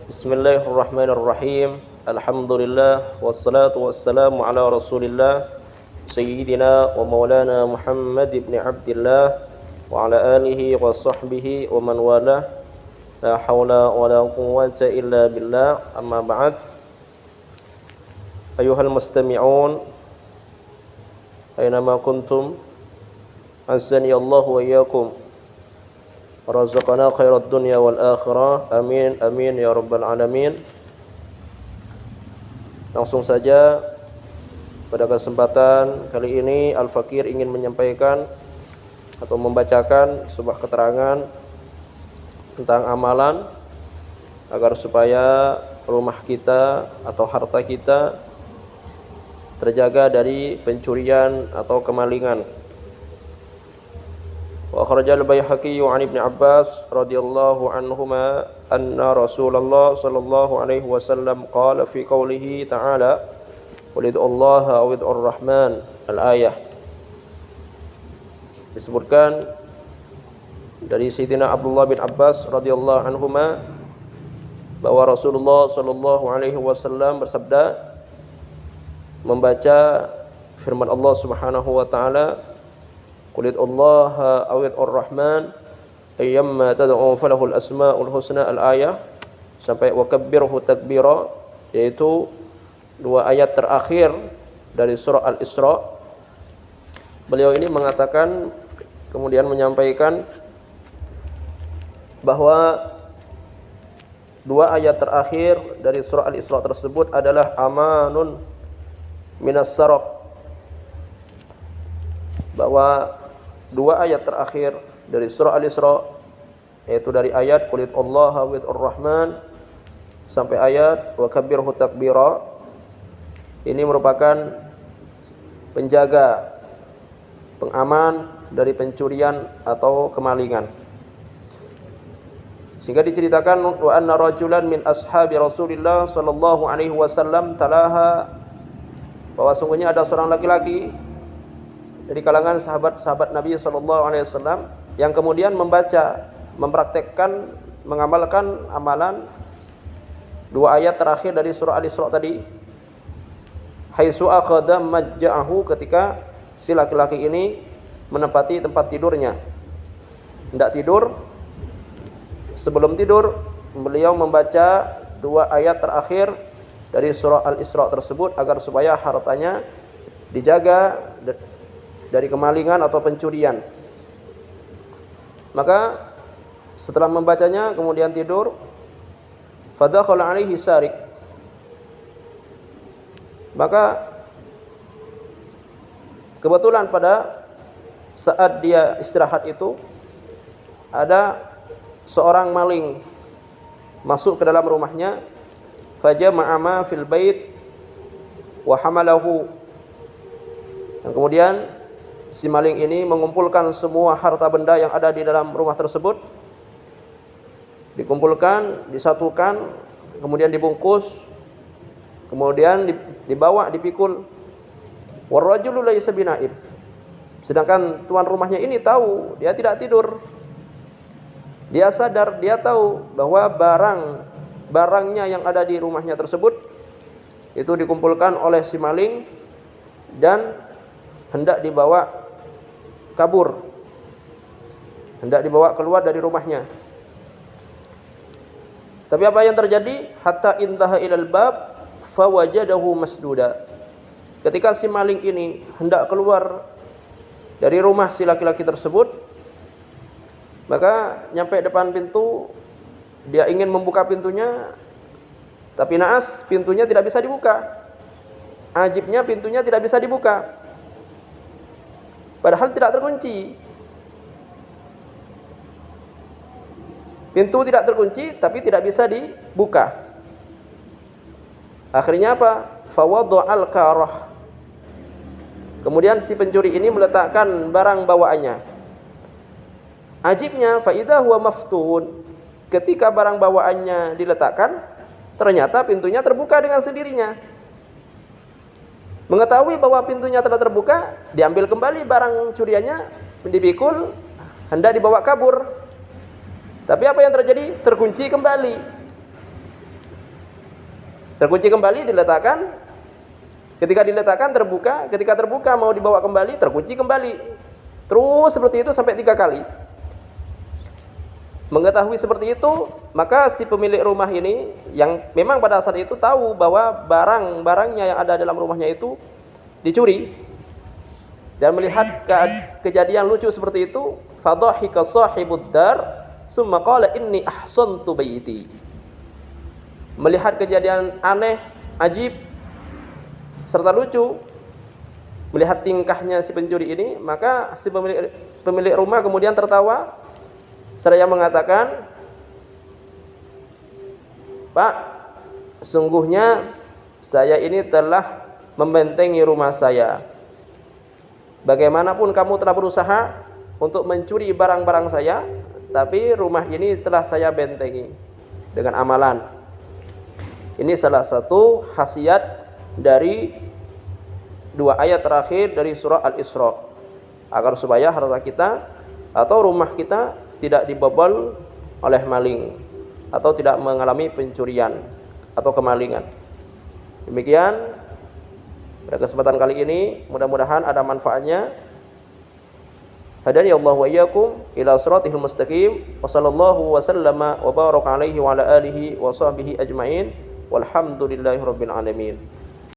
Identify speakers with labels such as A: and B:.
A: Bismillahirrahmanirrahim. Alhamdulillah wassalatu wassalamu ala Rasulillah Sayyidina wa maulana Muhammad ibn Abdillah wa ala alihi wa sahbihi wa man walah. La hawla wa la quwwata illa billah. Amma ba'd. Ayuhal mustami'un aynama kuntum, azani Allah wa iyyakum. Razaqana khairat dunya wal akhirah. Amin amin ya rabbal alamin. Langsung saja pada kesempatan kali ini Al-Fakir ingin menyampaikan atau membacakan sebuah keterangan tentang amalan agar supaya rumah kita atau harta kita terjaga dari pencurian atau kemalingan. Wa akhrajal Baihaqi 'an Ibnu Abbas radhiyallahu anhuma anna Rasulullah sallallahu alaihi wasallam qala fi qoulihi ta'ala Qulidullaha awid'ur rahman al-ayah. Disebutkan dari Sayyidina Abdullah bin Abbas radhiyallahu anhuma bahwa Rasulullah sallallahu alaihi wasallam bersabda, membaca firman Allah Subhanahu wa taala, Qulidullaha awid'ur rahman ayyamma tad'u falahul asmaul husna al-ayah, sampai wa kabbirhu takbira, yaitu dua ayat terakhir dari surah Al-Isra. Beliau ini mengatakan, kemudian menyampaikan bahwa dua ayat terakhir dari surah Al-Isra tersebut adalah amanun minas saraq, bahwa dua ayat terakhir dari surah Al-Isra, yaitu dari ayat Qulidullaha awid'ur rahman sampai ayat wa kabbirhu takbira, ini merupakan penjaga, pengaman dari pencurian atau kemalingan. Sehingga diceritakan wa anna rajulan min ashabi Rasulillah sallallahu alaihi wasallam talaha, bahwa sungguhnya ada seorang laki-laki dari kalangan sahabat-sahabat Nabi sallallahu alaihi wasallam yang kemudian membaca, mempraktekkan, mengamalkan amalan dua ayat terakhir dari surah Al-Isra tadi. Haitsu akhadha majja'ahu, ketika si laki-laki ini menempati tempat tidurnya, hendak tidur. Sebelum tidur, beliau membaca dua ayat terakhir dari surah Al-Isra tersebut agar supaya hartanya dijaga dari kemalingan atau pencurian. Maka setelah membacanya kemudian tidur, fadakhala alaihi sarik, maka kebetulan pada saat dia istirahat itu ada seorang maling masuk ke dalam rumahnya. Fajama'a ma fil bait wa hamalahu, dan kemudian si maling ini mengumpulkan semua harta benda yang ada di dalam rumah tersebut, dikumpulkan, disatukan, kemudian dibungkus, kemudian dibawa, dipikul. Warrajulu laysa binaib, sedangkan tuan rumahnya ini tahu dia tidak tidur. Dia sadar, dia tahu bahwa barangnya yang ada di rumahnya tersebut itu dikumpulkan oleh si maling dan hendak dibawa kabur, hendak dibawa keluar dari rumahnya. Tapi apa yang terjadi? Hatta intaha ilal bab fawajadahu masduda. Ketika si maling ini hendak keluar dari rumah si laki-laki tersebut, maka nyampe depan pintu, dia ingin membuka pintunya, tapi naas, pintunya tidak bisa dibuka. Ajibnya, pintunya tidak bisa dibuka, padahal tidak terkunci. Pintu tidak terkunci tapi tidak bisa dibuka. Akhirnya apa? Fawadha'al karah, kemudian si pencuri ini meletakkan barang bawaannya. Ajibnya, fa idza huwa maftun, ketika barang bawaannya diletakkan, ternyata pintunya terbuka dengan sendirinya. Mengetahui bahwa pintunya telah terbuka, diambil kembali barang curiannya, dipikul, hendak dibawa kabur. Tapi apa yang terjadi? Terkunci kembali. Terkunci kembali, diletakkan. Ketika diletakkan terbuka, ketika terbuka mau dibawa kembali, terkunci kembali. Terus seperti itu sampai 3 kali. Mengetahui seperti itu, maka si pemilik rumah ini yang memang pada saat itu tahu bahwa barang-barangnya yang ada dalam rumahnya itu dicuri, dan melihat kejadian lucu seperti itu, fadhahika sahibud dar summa qala inni ahsantu baiti. Melihat kejadian aneh, ajib serta lucu, melihat tingkahnya si pencuri ini, maka si pemilik rumah kemudian tertawa seraya mengatakan, "Pak, sungguhnya saya ini telah membentengi rumah saya. Bagaimanapun kamu telah berusaha untuk mencuri barang-barang saya, tapi rumah ini telah saya bentengi dengan amalan." Ini salah satu khasiat dari 2 ayat terakhir dari surah Al-Isra, agar supaya harta kita atau rumah kita tidak dibobol oleh maling atau tidak mengalami pencurian atau kemalingan. Demikian pada kesempatan kali ini, mudah-mudahan ada manfaatnya. Hadani Allah wa iyyakum ila siratal mustaqim. Wa sallallahu wa sallama wa baraka alaihi wa ala alihi wa sahbihi ajmain. Walhamdulillahirabbil alamin.